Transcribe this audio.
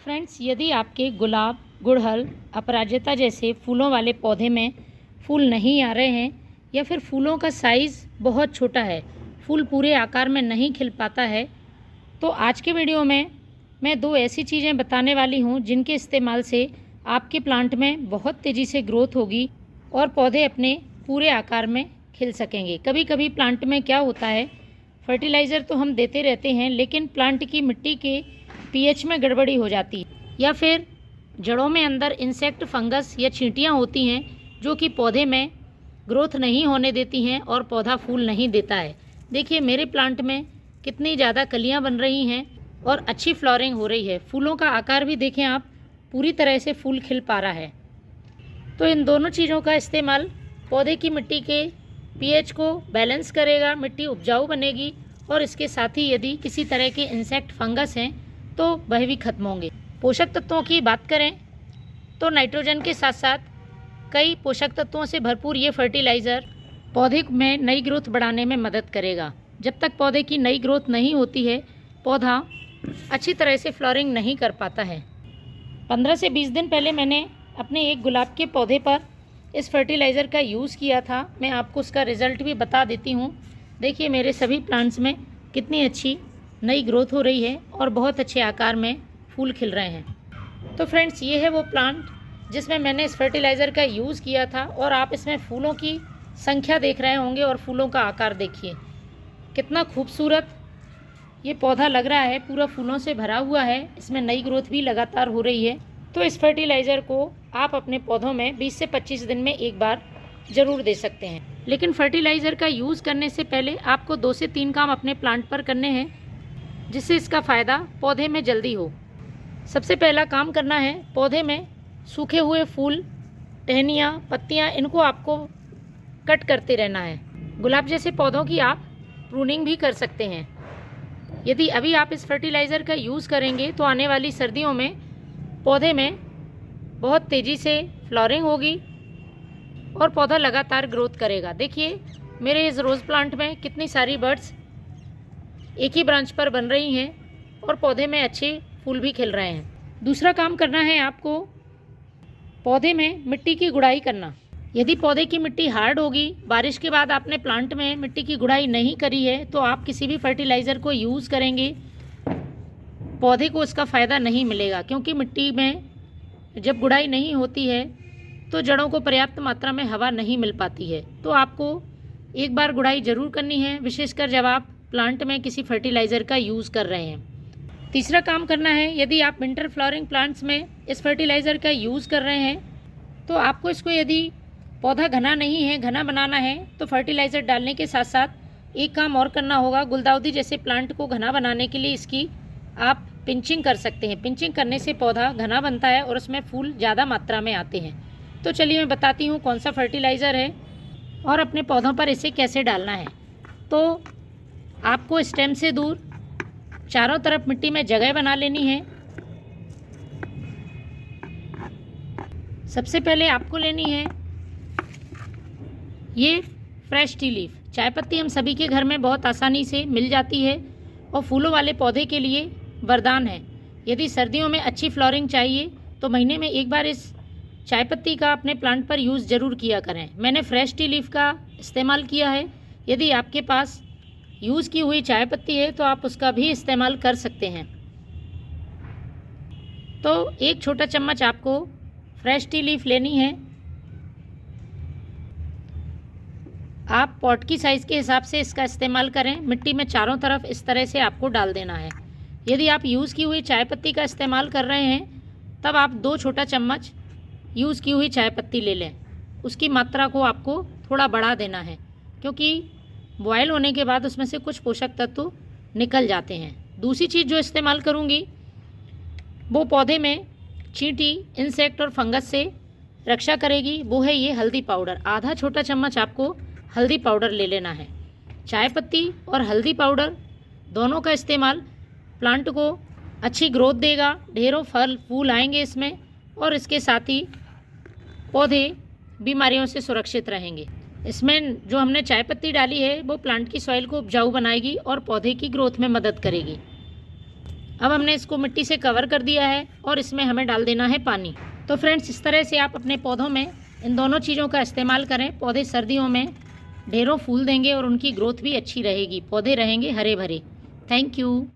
Friends, यदि आपके गुलाब, गुड़हल, अपराजिता जैसे फूलों वाले पौधे में फूल नहीं आ रहे हैं या फिर फूलों का साइज़ बहुत छोटा है, फूल पूरे आकार में नहीं खिल पाता है, तो आज के वीडियो में मैं 2 ऐसी चीज़ें बताने वाली हूँ जिनके इस्तेमाल से आपके प्लांट में बहुत तेज़ी से ग्रोथ होगी और पौधे अपने पूरे आकार में खिल सकेंगे। कभी कभी प्लांट में क्या होता है, फर्टिलाइज़र तो हम देते रहते हैं लेकिन प्लांट की मिट्टी के पीएच में गड़बड़ी हो जाती है या फिर जड़ों में अंदर इंसेक्ट, फंगस या चींटियाँ होती हैं जो कि पौधे में ग्रोथ नहीं होने देती हैं और पौधा फूल नहीं देता है। देखिए मेरे प्लांट में कितनी ज़्यादा कलियाँ बन रही हैं और अच्छी फ्लावरिंग हो रही है। फूलों का आकार भी देखें आप, पूरी तरह से फूल खिल पा रहा है। तो इन दोनों चीज़ों का इस्तेमाल पौधे की मिट्टी के पीएच को बैलेंस करेगा, मिट्टी उपजाऊ बनेगी और इसके साथ ही यदि किसी तरह के इंसेक्ट, फंगस हैं तो वह भी खत्म होंगे। पोषक तत्वों की बात करें तो नाइट्रोजन के साथ साथ कई पोषक तत्वों से भरपूर ये फर्टिलाइज़र पौधे में नई ग्रोथ बढ़ाने में मदद करेगा। जब तक पौधे की नई ग्रोथ नहीं होती है, पौधा अच्छी तरह से फ्लावरिंग नहीं कर पाता है। 15 से 20 दिन पहले मैंने अपने एक गुलाब के पौधे पर इस फर्टिलाइज़र का यूज़ किया था। मैं आपको उसका रिज़ल्ट भी बता देती हूँ। देखिए मेरे सभी प्लांट्स में कितनी अच्छी नई ग्रोथ हो रही है और बहुत अच्छे आकार में फूल खिल रहे हैं। तो फ्रेंड्स, ये है वो प्लांट जिसमें मैंने इस फर्टिलाइज़र का यूज़ किया था और आप इसमें फूलों की संख्या देख रहे होंगे और फूलों का आकार देखिए कितना खूबसूरत ये पौधा लग रहा है, पूरा फूलों से भरा हुआ है। इसमें नई ग्रोथ भी लगातार हो रही है। तो इस फर्टिलाइज़र को आप अपने पौधों में 20 से 25 दिन में एक बार ज़रूर दे सकते हैं। लेकिन फर्टिलाइज़र का यूज़ करने से पहले आपको 2 से 3 काम अपने प्लांट पर करने हैं जिससे इसका फ़ायदा पौधे में जल्दी हो। सबसे पहला काम करना है, पौधे में सूखे हुए फूल, टहनियाँ, पत्तियाँ, इनको आपको कट करते रहना है। गुलाब जैसे पौधों की आप प्रूनिंग भी कर सकते हैं। यदि अभी आप इस फर्टिलाइज़र का यूज़ करेंगे तो आने वाली सर्दियों में पौधे में बहुत तेज़ी से फ्लावरिंग होगी और पौधा लगातार ग्रोथ करेगा। देखिए मेरे इस रोज़ प्लांट में कितनी सारी बर्ड्स एक ही ब्रांच पर बन रही हैं और पौधे में अच्छे फूल भी खिल रहे हैं। दूसरा काम करना है आपको, पौधे में मिट्टी की गुड़ाई करना। यदि पौधे की मिट्टी हार्ड होगी, बारिश के बाद आपने प्लांट में मिट्टी की गुड़ाई नहीं करी है, तो आप किसी भी फर्टिलाइज़र को यूज़ करेंगे, पौधे को इसका फ़ायदा नहीं मिलेगा। क्योंकि मिट्टी में जब गुड़ाई नहीं होती है तो जड़ों को पर्याप्त मात्रा में हवा नहीं मिल पाती है। तो आपको एक बार गुड़ाई ज़रूर करनी है, विशेषकर जब आप प्लांट में किसी फर्टिलाइज़र का यूज़ कर रहे हैं। तीसरा काम करना है, यदि आप विंटर फ्लावरिंग प्लांट्स में इस फर्टिलाइज़र का यूज़ कर रहे हैं तो आपको इसको, यदि पौधा घना नहीं है, घना बनाना है, तो फर्टिलाइज़र डालने के साथ साथ एक काम और करना होगा। गुलदाउदी जैसे प्लांट को घना बनाने के लिए इसकी आप पिंचिंग कर सकते हैं। पिंचिंग करने से पौधा घना बनता है और उसमें फूल ज़्यादा मात्रा में आते हैं। तो चलिए मैं बताती हूँ कौन सा फर्टिलाइज़र है और अपने पौधों पर इसे कैसे डालना है। तो आपको स्टेम से दूर चारों तरफ मिट्टी में जगह बना लेनी है। सबसे पहले आपको लेनी है ये फ्रेश टी लीफ। चाय पत्ती हम सभी के घर में बहुत आसानी से मिल जाती है और फूलों वाले पौधे के लिए वरदान है। यदि सर्दियों में अच्छी फ्लावरिंग चाहिए तो महीने में एक बार इस चाय पत्ती का अपने प्लांट पर यूज़ ज़रूर किया करें। मैंने फ्रेश टी लीफ का इस्तेमाल किया है। यदि आपके पास यूज़ की हुई चाय पत्ती है तो आप उसका भी इस्तेमाल कर सकते हैं। तो 1 छोटा चम्मच आपको फ्रेश टी लीफ लेनी है। आप पॉट की साइज़ के हिसाब से इसका इस्तेमाल करें। मिट्टी में चारों तरफ इस तरह से आपको डाल देना है। यदि आप यूज़ की हुई चाय पत्ती का इस्तेमाल कर रहे हैं तब आप 2 छोटा चम्मच यूज़ की हुई चाय पत्ती ले लें। उसकी मात्रा को आपको थोड़ा बढ़ा देना है क्योंकि बॉयल होने के बाद उसमें से कुछ पोषक तत्व निकल जाते हैं। दूसरी चीज़ जो इस्तेमाल करूँगी वो पौधे में चींटी, इंसेक्ट और फंगस से रक्षा करेगी, वो है ये हल्दी पाउडर। आधा छोटा चम्मच आपको हल्दी पाउडर ले लेना है। चाय पत्ती और हल्दी पाउडर दोनों का इस्तेमाल प्लांट को अच्छी ग्रोथ देगा, ढेरों फल फूल आएंगे इसमें और इसके साथ ही पौधे बीमारियों से सुरक्षित रहेंगे। इसमें जो हमने चाय पत्ती डाली है वो प्लांट की सॉइल को उपजाऊ बनाएगी और पौधे की ग्रोथ में मदद करेगी। अब हमने इसको मिट्टी से कवर कर दिया है और इसमें हमें डाल देना है पानी। तो फ्रेंड्स, इस तरह से आप अपने पौधों में इन दोनों चीज़ों का इस्तेमाल करें। पौधे सर्दियों में ढेरों फूल देंगे और उनकी ग्रोथ भी अच्छी रहेगी, पौधे रहेंगे हरे भरे। Thank you.